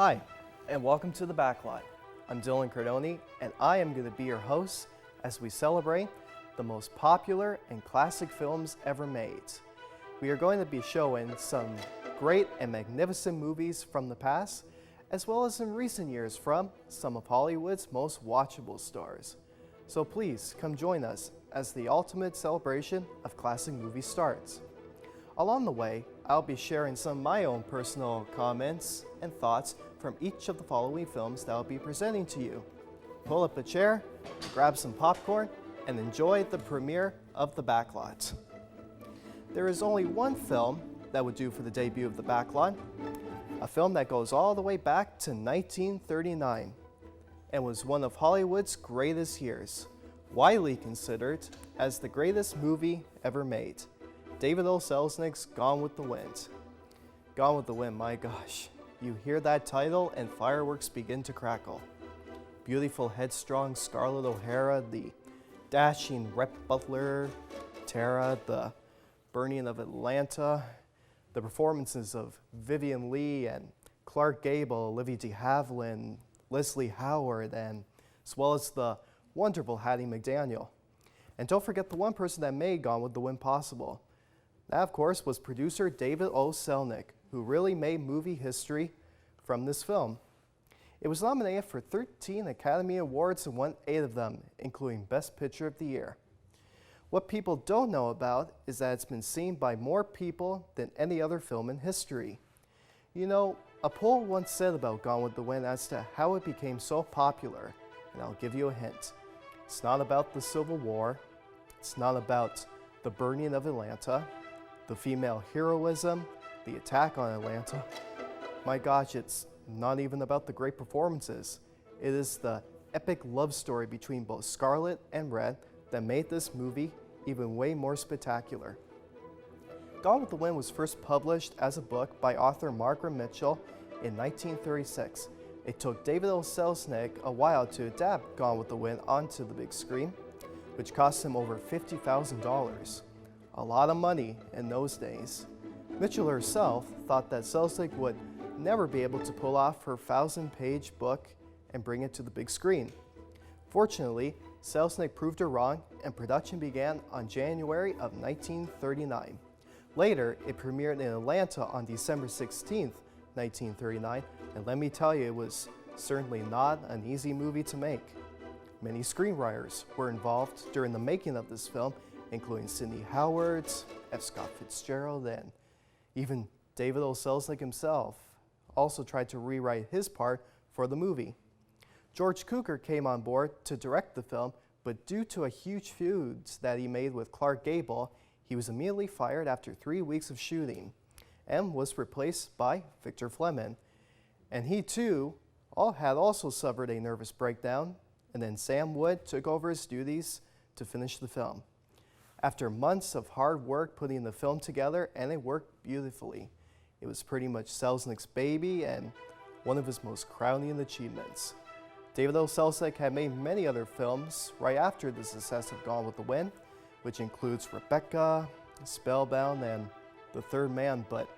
Hi, and welcome to the Backlot. I'm Dylan Cardoni, and I am going to be your host as we celebrate the most popular and classic films ever made. We are going to be showing some great and magnificent movies from the past, as well as in recent years from some of Hollywood's most watchable stars. So please come join us as the ultimate celebration of classic movies starts. Along the way, I'll be sharing some of my own personal comments and thoughts from each of the following films that I'll be presenting to you. Pull up a chair, grab some popcorn, and enjoy the premiere of The Backlot. There is only one film that would do for the debut of The Backlot, a film that goes all the way back to 1939 and was one of Hollywood's greatest years, widely considered as the greatest movie ever made. David O. Selznick's Gone with the Wind. Gone with the Wind, my gosh. You hear that title and fireworks begin to crackle. Beautiful, headstrong Scarlett O'Hara, the dashing Rhett Butler, Tara, the burning of Atlanta, the performances of Vivien Leigh and Clark Gable, Olivia de Havilland, Leslie Howard, and as well as the wonderful Hattie McDaniel. And don't forget the one person that made Gone with the Wind possible. That, of course, was producer David O. Selznick, who really made movie history from this film. It was nominated for 13 Academy Awards and won 8 of them, including Best Picture of the Year. What people don't know about is that it's been seen by more people than any other film in history. You know, a poll once said about Gone with the Wind as to how it became so popular, and I'll give you a hint. It's not about the Civil War, it's not about the burning of Atlanta, the female heroism, the attack on Atlanta. My gosh, it's not even about the great performances. It is the epic love story between both Scarlett and Red that made this movie even way more spectacular. Gone with the Wind was first published as a book by author Margaret Mitchell in 1936. It took David O. Selznick a while to adapt Gone with the Wind onto the big screen, which cost him over $50,000. A lot of money in those days. Mitchell herself thought that Selznick would never be able to pull off her 1,000-page book and bring it to the big screen. Fortunately, Selznick proved her wrong, and production began on January of 1939. Later, it premiered in Atlanta on December 16, 1939, and let me tell you, it was certainly not an easy movie to make. Many screenwriters were involved during the making of this film, including Sidney Howard, F. Scott Fitzgerald, and even David O. Selznick himself also tried to rewrite his part for the movie. George Cukor came on board to direct the film, but due to a huge feud that he made with Clark Gable, he was immediately fired after 3 weeks of shooting and was replaced by Victor Fleming. And he too had also suffered a nervous breakdown, and then Sam Wood took over his duties to finish the film. After months of hard work putting the film together, and it worked beautifully. It was pretty much Selznick's baby and one of his most crowning achievements. David O. Selznick had made many other films right after the success of Gone with the Wind, which includes Rebecca, Spellbound, and The Third Man, but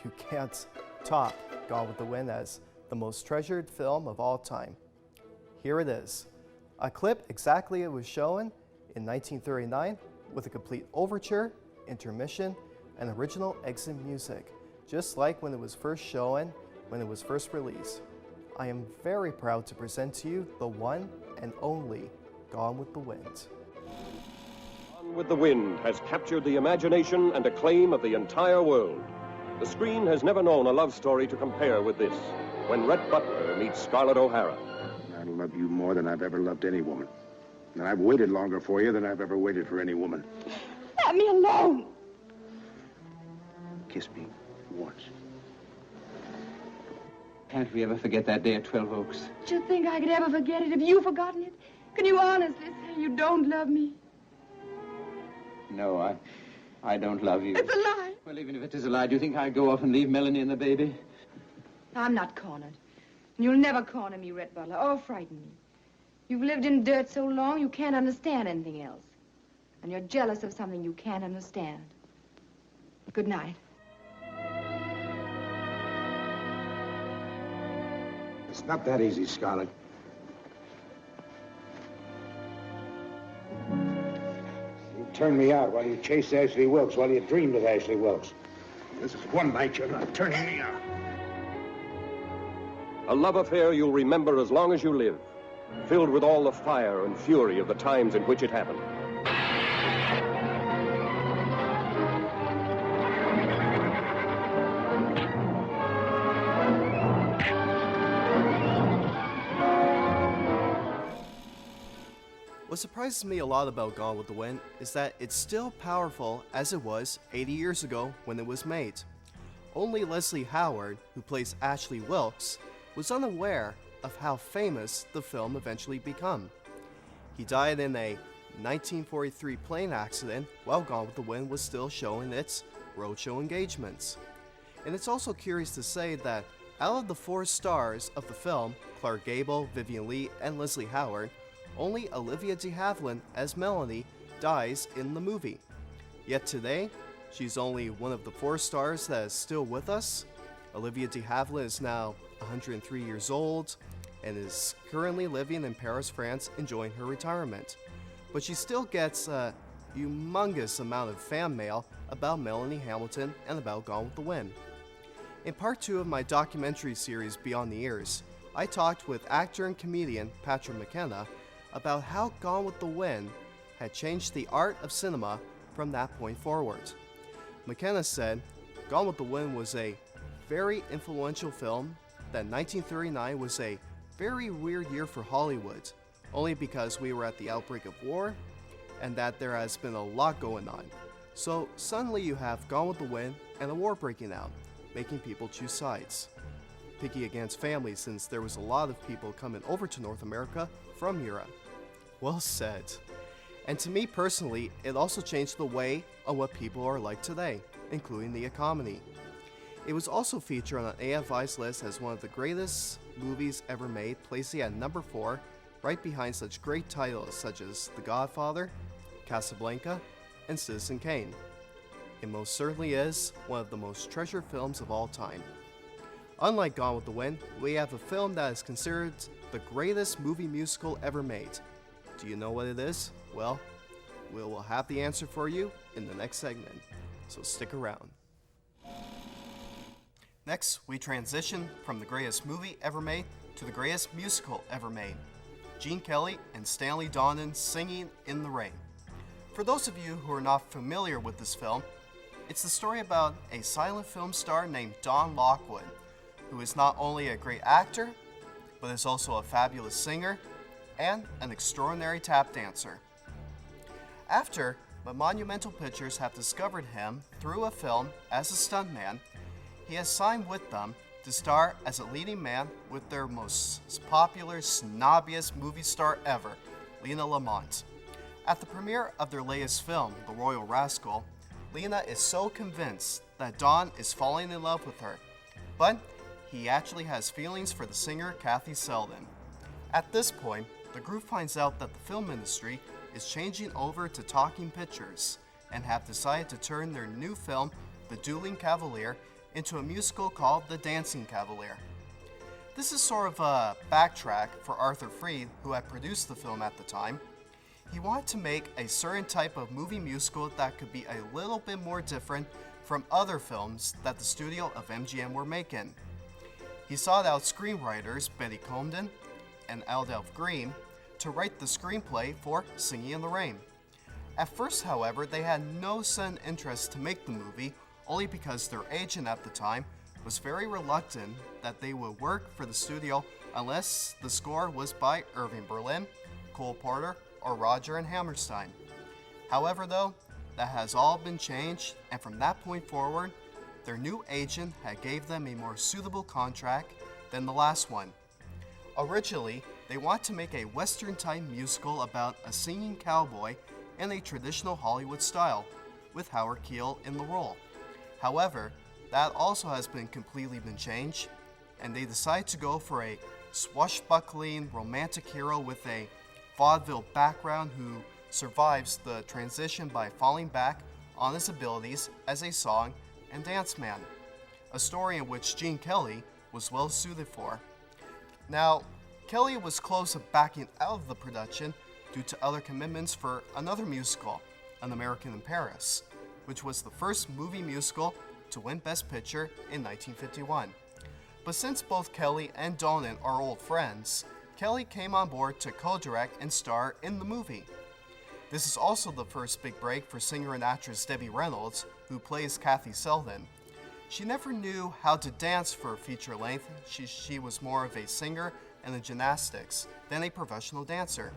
you can't top Gone with the Wind as the most treasured film of all time. Here it is, a clip exactly it was shown in 1939 with a complete overture, intermission, and original exit music, just like when it was first shown, when it was first released. I am very proud to present to you the one and only Gone with the Wind. Gone with the Wind has captured the imagination and acclaim of the entire world. The screen has never known a love story to compare with this, when Rhett Butler meets Scarlett O'Hara. I love you more than I've ever loved any woman. And I've waited longer for you than I've ever waited for any woman. Let me alone. Kiss me once. Can't we ever forget that day at 12 Oaks? Do you think I could ever forget it? Have you forgotten it? Can you honestly say you don't love me? No, I don't love you. It's a lie. Well, even if it is a lie, do you think I'd go off and leave Melanie and the baby? I'm not cornered. And you'll never corner me, Rhett Butler, or frighten me. You've lived in dirt so long, you can't understand anything else. And you're jealous of something you can't understand. Good night. It's not that easy, Scarlett. You turned me out while you chased Ashley Wilkes, while you dreamed of Ashley Wilkes. This is one night you're not turning me out. A love affair you'll remember as long as you live, filled with all the fire and fury of the times in which it happened. What surprises me a lot about Gone with the Wind is that it's still powerful as it was 80 years ago when it was made. Only Leslie Howard, who plays Ashley Wilkes, was unaware of how famous the film eventually became. He died in a 1943 plane accident while Gone with the Wind was still showing its roadshow engagements. And it's also curious to say that out of the 4 stars of the film, Clark Gable, Vivien Leigh, and Leslie Howard, only Olivia de Havilland as Melanie dies in the movie. Yet today, she's only one of the 4 stars that is still with us. Olivia de Havilland is now 103 years old and is currently living in Paris, France, enjoying her retirement. But she still gets a humongous amount of fan mail about Melanie Hamilton and about Gone with the Wind. In part 2 of my documentary series Beyond the Years, I talked with actor and comedian Patrick McKenna about how Gone with the Wind had changed the art of cinema from that point forward. McKenna said Gone with the Wind was a very influential film, that 1939 was a very weird year for Hollywood, only because we were at the outbreak of war, and that there has been a lot going on. So suddenly you have Gone with the Wind and a war breaking out, making people choose sides. Picky against family, since there was a lot of people coming over to North America from Europe. Well said. And to me personally, it also changed the way on what people are like today, including the economy. It was also featured on AFI's list as one of the greatest movies ever made, placing at number 4, right behind such great titles such as The Godfather, Casablanca, and Citizen Kane. It most certainly is one of the most treasured films of all time. Unlike Gone with the Wind, we have a film that is considered the greatest movie musical ever made. Do you know what it is? Well, we will have the answer for you in the next segment, so stick around. Next, we transition from the greatest movie ever made to the greatest musical ever made. Gene Kelly and Stanley Donen Singing in the Rain. For those of you who are not familiar with this film, it's the story about a silent film star named Don Lockwood, who is not only a great actor, but is also a fabulous singer and an extraordinary tap dancer. After Monumental Pictures have discovered him through a film as a stuntman, he has signed with them to star as a leading man with their most popular, snobbiest movie star ever, Lena Lamont. At the premiere of their latest film, The Royal Rascal, Lena is so convinced that Don is falling in love with her, but he actually has feelings for the singer Kathy Selden. At this point, the group finds out that the film industry is changing over to talking pictures and have decided to turn their new film, The Dueling Cavalier, into a musical called The Dancing Cavalier. This is sort of a backtrack for Arthur Freed, who had produced the film at the time. He wanted to make a certain type of movie musical that could be a little bit more different from other films that the studio of MGM were making. He sought out screenwriters Betty Comden and Adolph Green to write the screenplay for Singin' in the Rain. At first, however, they had no sudden interest to make the movie, only because their agent at the time was very reluctant that they would work for the studio unless the score was by Irving Berlin, Cole Porter, or Roger and Hammerstein. However, though, that has all been changed, and from that point forward, their new agent had gave them a more suitable contract than the last one. Originally, they wanted to make a Western-type musical about a singing cowboy in a traditional Hollywood style, with Howard Keel in the role. However, that also has been completely changed, and they decided to go for a swashbuckling romantic hero with a vaudeville background who survives the transition by falling back on his abilities as a song and dance man, a story in which Gene Kelly was well suited for. Now, Kelly was close to backing out of the production due to other commitments for another musical, An American in Paris, which was the first movie musical to win Best Picture in 1951. But since both Kelly and Donen are old friends, Kelly came on board to co-direct and star in the movie. This is also the first big break for singer and actress Debbie Reynolds, who plays Kathy Selden. She never knew how to dance for a feature length. She was more of a singer and a gymnastics than a professional dancer.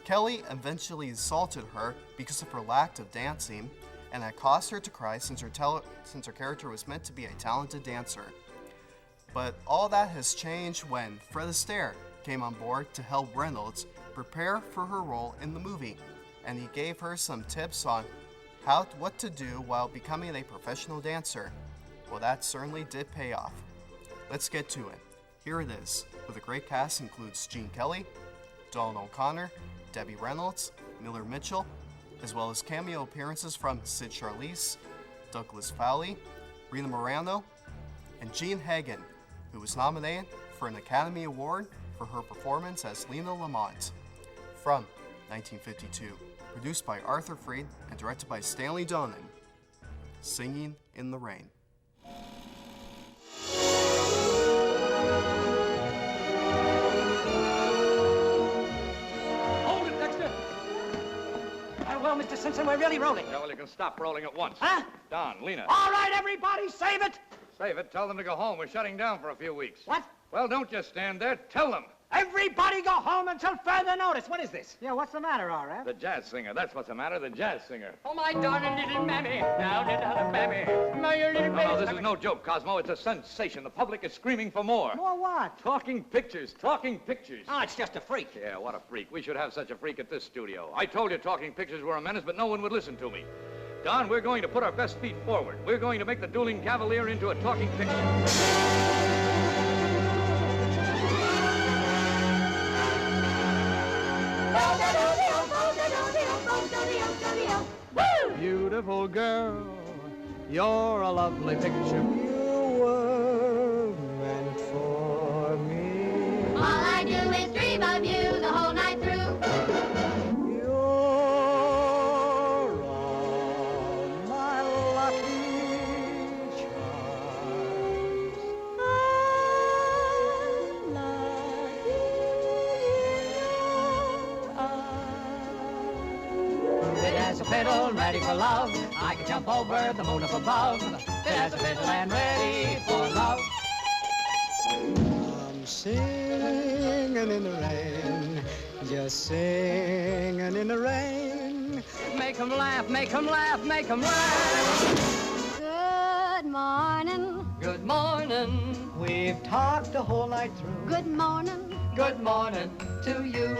Kelly eventually insulted her because of her lack of dancing, and that caused her to cry since her character was meant to be a talented dancer. But all that has changed when Fred Astaire came on board to help Reynolds prepare for her role in the movie, and he gave her some tips on what to do while becoming a professional dancer. Well, that certainly did pay off. Let's get to it. Here it is, with a great cast includes Gene Kelly, Donald O'Connor, Debbie Reynolds, Miller Mitchell, as well as cameo appearances from Sid Charlize, Douglas Fowley, Rita Moreno, and Jean Hagen, who was nominated for an Academy Award for her performance as Lena Lamont. From 1952, produced by Arthur Freed and directed by Stanley Donen, Singin in the Rain. Hold it, Dexter! Well, Mr. Simpson, we're really rolling. Yeah, well, you can stop rolling at once. Huh? Don, Lena. All right, everybody, save it! Save it. Tell them to go home. We're shutting down for a few weeks. What? Well, don't just stand there. Tell them. Everybody go home until further notice. What is this? Yeah, what's the matter, R.F.? The jazz singer. That's what's the matter. The jazz singer. Oh, my darling little mammy, down in Alabama. My little No, this is no joke, Cosmo. It's a sensation. The public is screaming for more. More what? Talking pictures. Talking pictures. Oh, it's just a freak. Yeah, what a freak. We should have such a freak at this studio. I told you talking pictures were a menace, but no one would listen to me. Don, we're going to put our best feet forward. We're going to make the dueling cavalier into a talking picture. Beautiful girl, you're a lovely picture. You were meant for me. All I do is dream of you the whole night through. You're all my lucky charms. I'm lucky Fit as a fiddle, ready for love. I can jump over the moon up above. Fit as a fiddle and ready for love. I'm singing in the rain, just singing in the rain. Make 'em laugh, make 'em laugh, make 'em laugh. Good morning. Good morning. We've talked the whole night through. Good morning. Good morning to you.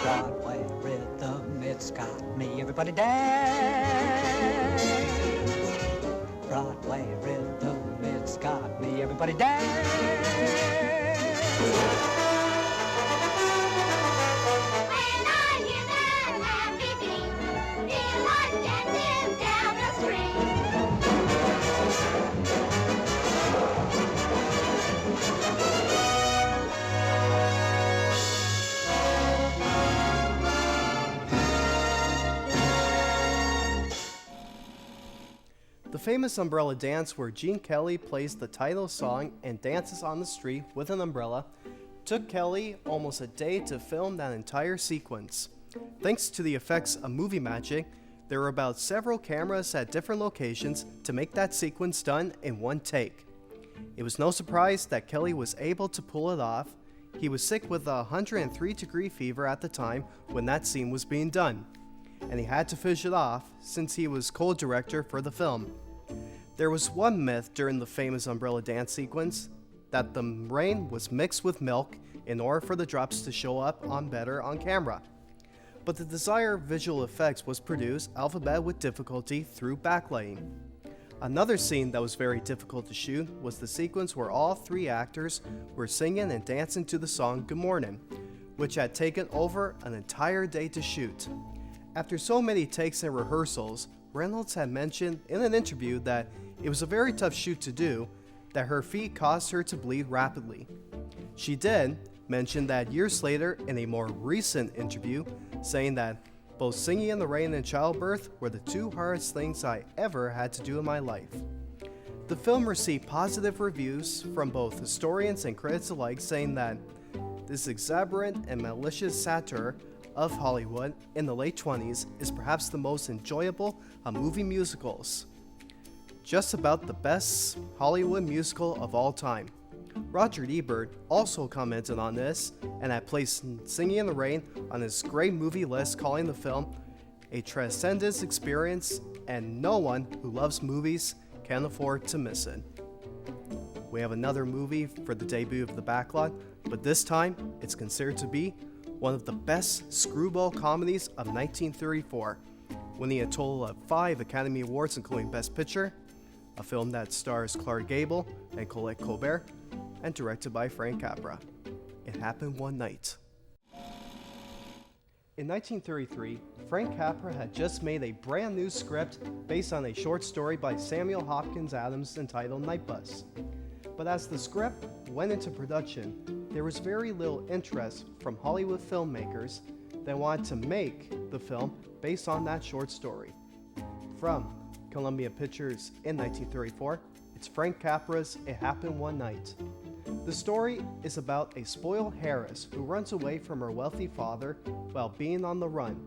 Broadway rhythm, it's got me. Everybody dance. Broadway rhythm, it's got me. Everybody dance. When I hear that happy beat, feel like dancing down the street. The famous umbrella dance, where Gene Kelly plays the title song and dances on the street with an umbrella, took Kelly almost a day to film that entire sequence. Thanks to the effects of movie magic, there were about several cameras at different locations to make that sequence done in one take. It was no surprise that Kelly was able to pull it off. He was sick with a 103-degree fever at the time when that scene was being done, and he had to finish it off since he was co-director for the film. There was one myth during the famous umbrella dance sequence, that the rain was mixed with milk in order for the drops to show up better on camera. But the desired visual effects was produced alphabet with difficulty through backlighting. Another scene that was very difficult to shoot was the sequence where all three actors were singing and dancing to the song Good Morning, which had taken over an entire day to shoot. After so many takes and rehearsals, Reynolds had mentioned in an interview that it was a very tough shoot to do, that her feet caused her to bleed rapidly. She did mention that years later in a more recent interview, saying that both singing in the rain and childbirth were the two hardest things I ever had to do in my life. The film received positive reviews from both historians and critics alike, saying that this exuberant and malicious satire of Hollywood in the late 20s is perhaps the most enjoyable of movie musicals. Just about the best Hollywood musical of all time. Roger Ebert also commented on this and had placed Singing in the Rain on his great movie list, calling the film a transcendent experience and no one who loves movies can afford to miss it. We have another movie for the debut of the Backlot, but this time it's considered to be one of the best screwball comedies of 1934, winning a total of 5 Academy Awards including Best Picture, a film that stars Clark Gable and Colette Colbert, and directed by Frank Capra. It Happened One Night. In 1933, Frank Capra had just made a brand new script based on a short story by Samuel Hopkins Adams entitled Night Bus. But as the script went into production, there was very little interest from Hollywood filmmakers that wanted to make the film based on that short story. From Columbia Pictures in 1934, it's Frank Capra's It Happened One Night. The story is about a spoiled heiress who runs away from her wealthy father while being on the run.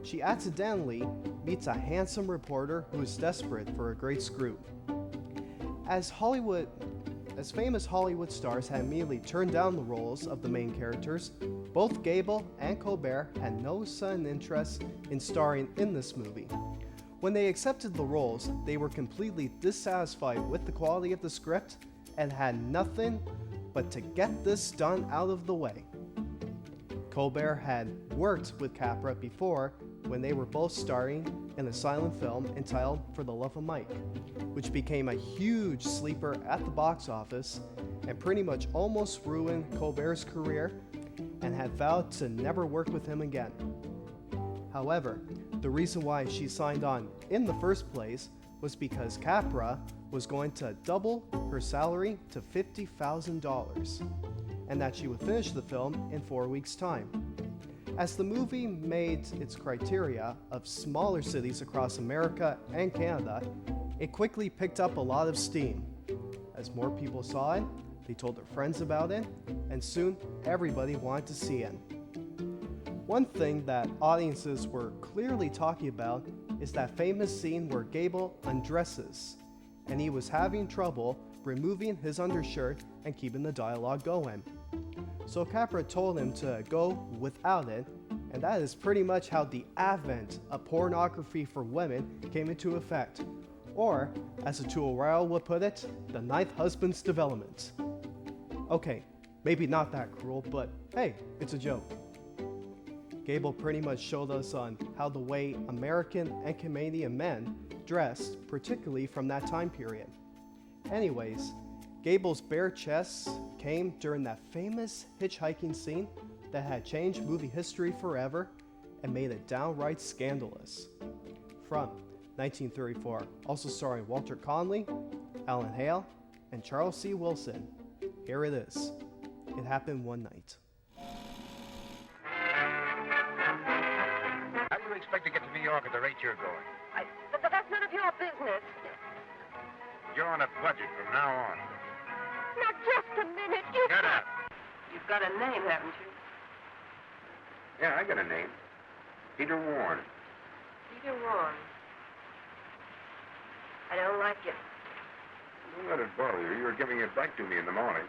She accidentally meets a handsome reporter who is desperate for a great scoop. As famous Hollywood stars had immediately turned down the roles of the main characters, both Gable and Colbert had no sudden interest in starring in this movie. When they accepted the roles, they were completely dissatisfied with the quality of the script and had nothing but to get this done out of the way. Colbert had worked with Capra before when they were both starring in a silent film entitled For the Love of Mike, which became a huge sleeper at the box office and pretty much almost ruined Colbert's career, and had vowed to never work with him again. However, the reason why she signed on in the first place was because Capra was going to double her salary to $50,000, and that she would finish the film in 4 weeks' time. As the movie made its criteria of smaller cities across America and Canada, it quickly picked up a lot of steam. As more people saw it, they told their friends about it, and soon everybody wanted to see it. One thing that audiences were clearly talking about is that famous scene where Gable undresses, and he was having trouble removing his undershirt and keeping the dialogue going. So Capra told him to go without it, and that is pretty much how the advent of pornography for women came into effect. Or, as Atul Rao would put it, the ninth husband's development. Okay, maybe not that cruel, but hey, it's a joke. Gable pretty much showed us on how the way American and Canadian men dressed, particularly from that time period. Anyways, Gable's bare chest came during that famous hitchhiking scene that had changed movie history forever and made it downright scandalous. From 1934, also starring Walter Conley, Alan Hale, and Charles C. Wilson, here it is. It Happened One Night. How do you expect to get to New York at the rate you're going? But that's none of your business. You're on a budget from now on. Now, just a minute. Shut up. You've got a name, haven't you? Yeah, I got a name. Peter Warren. Peter Warren. I don't like it. Don't let it bother you. You were giving it back to me in the morning.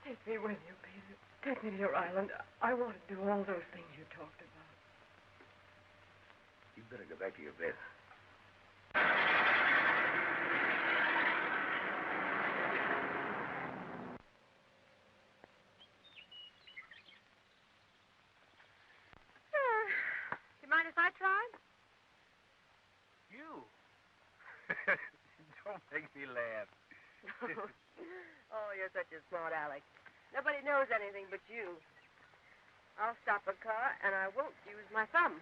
Take me with you, Peter. Take me to your island. I want to do all those things you talked about. You better go back to your bed. Do you mind if I try? You? Don't make me laugh. Oh, you're such a smart Alex. Nobody knows anything but you. I'll stop a car, and I won't use my thumb.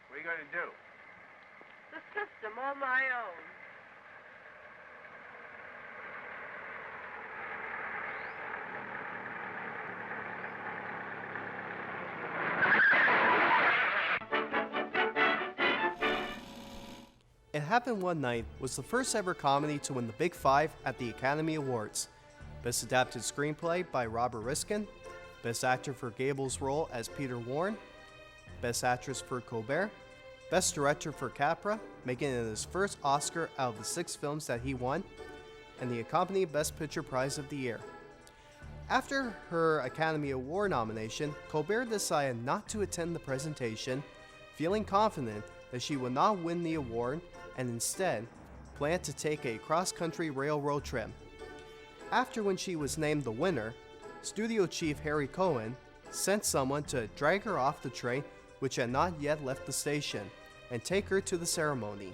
What are you going to do? The system on my own. It Happened One Night was the first ever comedy to win the Big Five at the Academy Awards. Best Adapted Screenplay by Robert Riskin, Best Actor for Gable's role as Peter Warren, Best Actress for Colbert, Best Director for Capra, making it his first Oscar out of the 6 films that he won, and the accompanying Best Picture prize of the year. After her Academy Award nomination, Colbert decided not to attend the presentation, feeling confident that she would not win the award, and instead planned to take a cross-country railroad trip. After when she was named the winner, studio chief Harry Cohen sent someone to drag her off the train which had not yet left the station and take her to the ceremony.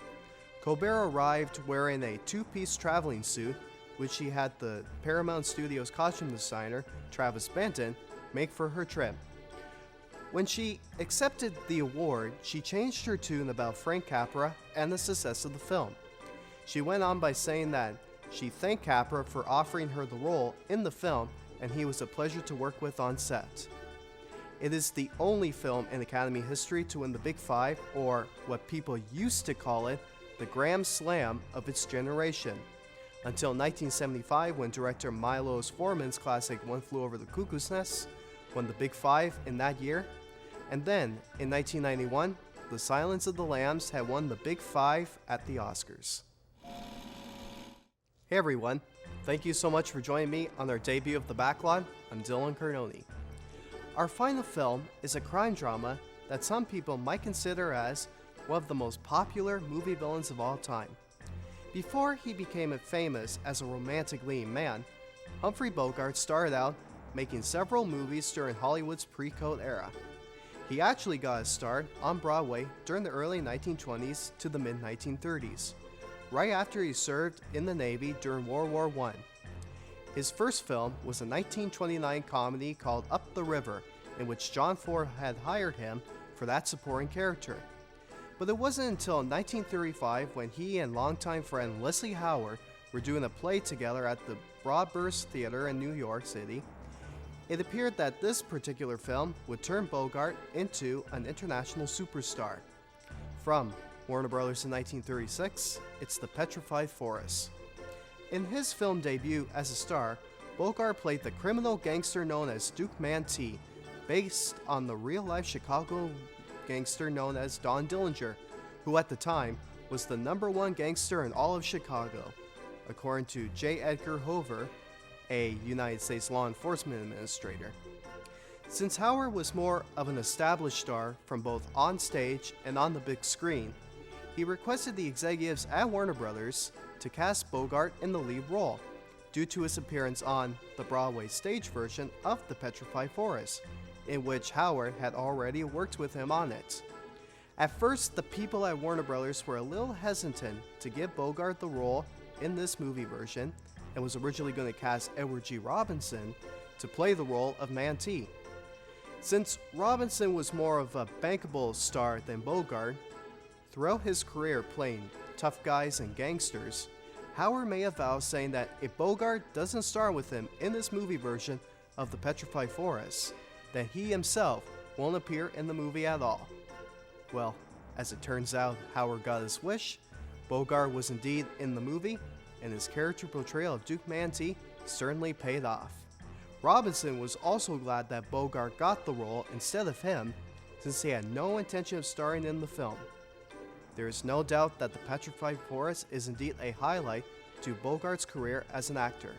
Colbert arrived wearing a 2-piece traveling suit which she had the Paramount Studios costume designer Travis Benton make for her trip. When she accepted the award, she changed her tune about Frank Capra and the success of the film. She went on by saying that she thanked Capra for offering her the role in the film and he was a pleasure to work with on set. It is the only film in Academy history to win the Big Five, or what people used to call it, the Grand Slam of its generation. Until 1975, when director Milos Forman's classic One Flew Over the Cuckoo's Nest won the Big Five in that year. And then, in 1991, The Silence of the Lambs had won the Big Five at the Oscars. Hey everyone, thank you so much for joining me on our debut of The Backlot. I'm Dylan Cardoni. Our final film is a crime drama that some people might consider as one of the most popular movie villains of all time. Before he became famous as a romantic leading man, Humphrey Bogart started out making several movies during Hollywood's pre-code era. He actually got his start on Broadway during the early 1920s to the mid-1930s, right after he served in the Navy during World War I. His first film was a 1929 comedy called Up the River, in which John Ford had hired him for that supporting character. But it wasn't until 1935 when he and longtime friend Leslie Howard were doing a play together at the Broadburst Theater in New York City. It appeared that this particular film would turn Bogart into an international superstar. From Warner Brothers in 1936, it's The Petrified Forest. In his film debut as a star, Bogart played the criminal gangster known as Duke Mantee, based on the real-life Chicago gangster known as Don Dillinger, who at the time was the #1 gangster in all of Chicago, according to J. Edgar Hoover, a United States law enforcement administrator. Since Howard was more of an established star from both on stage and on the big screen, he requested the executives at Warner Brothers to cast Bogart in the lead role, due to his appearance on the Broadway stage version of The Petrified Forest, in which Howard had already worked with him on it. At first, the people at Warner Brothers were a little hesitant to give Bogart the role in this movie version, and was originally going to cast Edward G. Robinson to play the role of Mantee. Since Robinson was more of a bankable star than Bogart, throughout his career playing tough guys and gangsters, Howard made a vow saying that if Bogart doesn't star with him in this movie version of The Petrified Forest, that he himself won't appear in the movie at all. Well, as it turns out, Howard got his wish. Bogart was indeed in the movie, and his character portrayal of Duke Mantee certainly paid off. Robinson was also glad that Bogart got the role instead of him, since he had no intention of starring in the film. There is no doubt that The Petrified Forest is indeed a highlight to Bogart's career as an actor.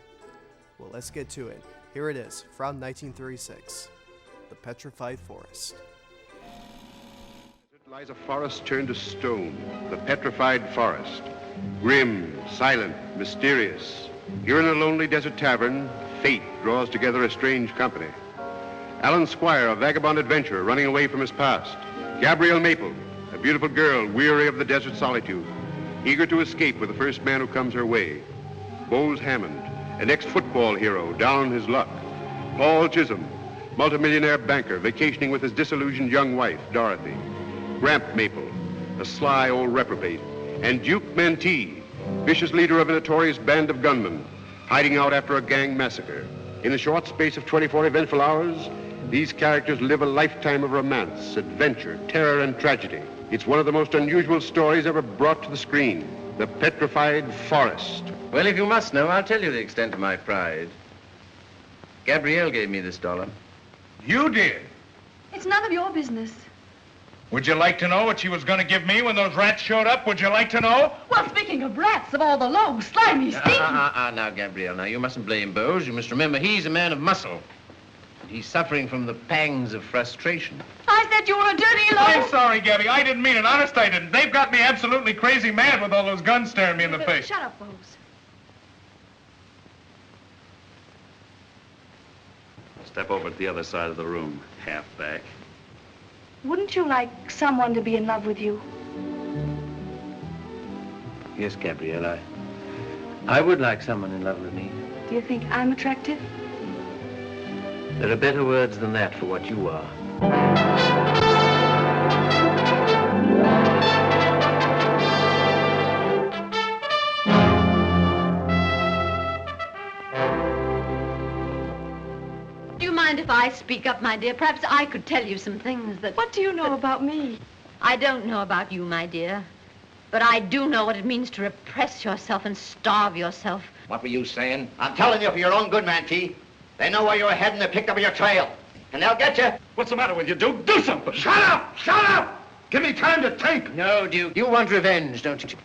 Well, let's get to it. Here it is from 1936, The Petrified Forest. It lies a forest turned to stone, the Petrified Forest. Grim, silent, mysterious. Here in a lonely desert tavern, fate draws together a strange company. Alan Squire, a vagabond adventurer running away from his past. Gabrielle Maple, a beautiful girl weary of the desert solitude, eager to escape with the first man who comes her way. Bowles Hammond, an ex-football hero down on his luck. Paul Chisholm, multimillionaire banker vacationing with his disillusioned young wife, Dorothy. Gramp Maple, a sly old reprobate. And Duke Mantee, vicious leader of a notorious band of gunmen, hiding out after a gang massacre. In a short space of 24 eventful hours, these characters live a lifetime of romance, adventure, terror, and tragedy. It's one of the most unusual stories ever brought to the screen, The Petrified Forest. Well, if you must know, I'll tell you the extent of my pride. Gabrielle gave me this dollar. You did? It's none of your business. Would you like to know what she was going to give me when those rats showed up? Would you like to know? Well, speaking of rats, of all the low, slimy, stinky... Now, Gabrielle, now, you mustn't blame Bowes. You must remember he's a man of muscle. He's suffering from the pangs of frustration. I said you were a dirty low... I'm sorry, Gabby. I didn't mean it. Honest, I didn't. They've got me absolutely crazy mad with all those guns staring me in the face. Shut up, Bowes. Step over to the other side of the room, half back. Wouldn't you like someone to be in love with you? Yes, Gabrielle, I would like someone in love with me. Do you think I'm attractive? There are better words than that for what you are. Do you mind if I speak up, my dear? Perhaps I could tell you some things that... What do you know about me? I don't know about you, my dear. But I do know what it means to repress yourself and starve yourself. What were you saying? I'm telling you for your own good, Mantee. They know where you're heading. They picked up your trail. And they'll get you. What's the matter with you, Duke? Do something. Shut up! Shut up! Give me time to think. No, Duke, you want revenge, don't you?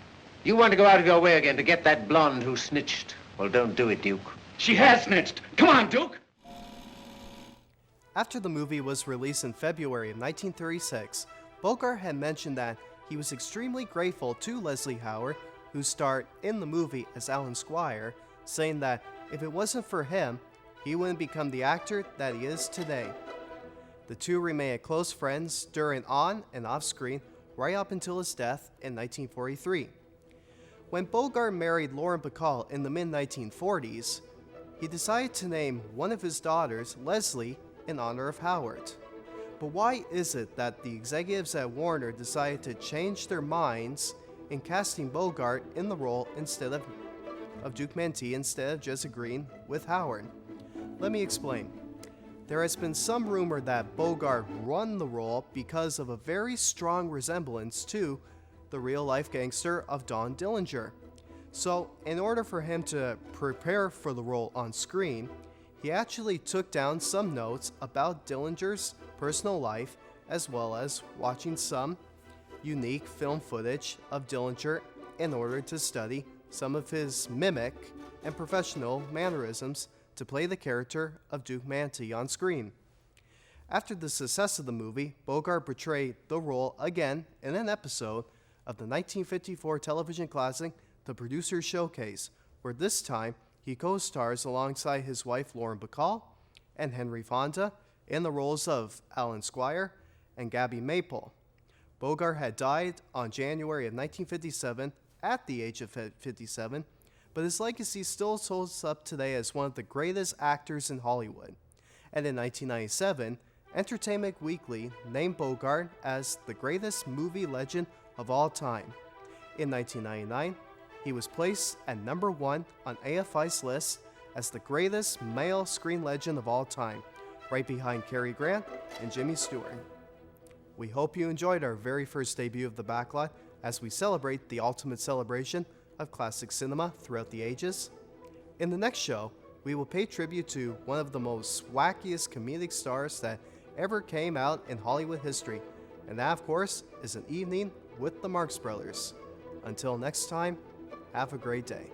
You want to go out of your way again to get that blonde who snitched. Well, don't do it, Duke. She has snitched. Come on, Duke. After the movie was released in February of 1936, Bogart had mentioned that he was extremely grateful to Leslie Howard, who starred in the movie as Alan Squire, saying that if it wasn't for him, he wouldn't become the actor that he is today. The two remained close friends during on and off screen right up until his death in 1943. When Bogart married Lauren Bacall in the mid-1940s, he decided to name one of his daughters Leslie in honor of Howard. But why is it that the executives at Warner decided to change their minds in casting Bogart in the role instead of Duke Mantee, instead of just agreeing with Howard? Let me explain. There has been some rumor that Bogart won the role because of a very strong resemblance to the real-life gangster of Don Dillinger. So, in order for him to prepare for the role on screen, he actually took down some notes about Dillinger's personal life, as well as watching some unique film footage of Dillinger in order to study some of his mimic and professional mannerisms to play the character of Duke Mantee on screen. After the success of the movie, Bogart portrayed the role again in an episode of the 1954 television classic The Producer's Showcase, where this time he co-stars alongside his wife Lauren Bacall and Henry Fonda in the roles of Alan Squire and Gabby Maple. Bogart had died on January of 1957 at the age of 57, but his legacy still holds up today as one of the greatest actors in Hollywood. And in 1997, Entertainment Weekly named Bogart as the greatest movie legend of all time. In 1999, he was placed at number 1 on AFI's list as the greatest male screen legend of all time, right behind Cary Grant and Jimmy Stewart. We hope you enjoyed our very first debut of the Backlot as we celebrate the ultimate celebration of classic cinema throughout the ages. In the next show, we will pay tribute to one of the most wackiest comedic stars that ever came out in Hollywood history, and that, of course, is An Evening with the Marx Brothers. Until next time, have a great day.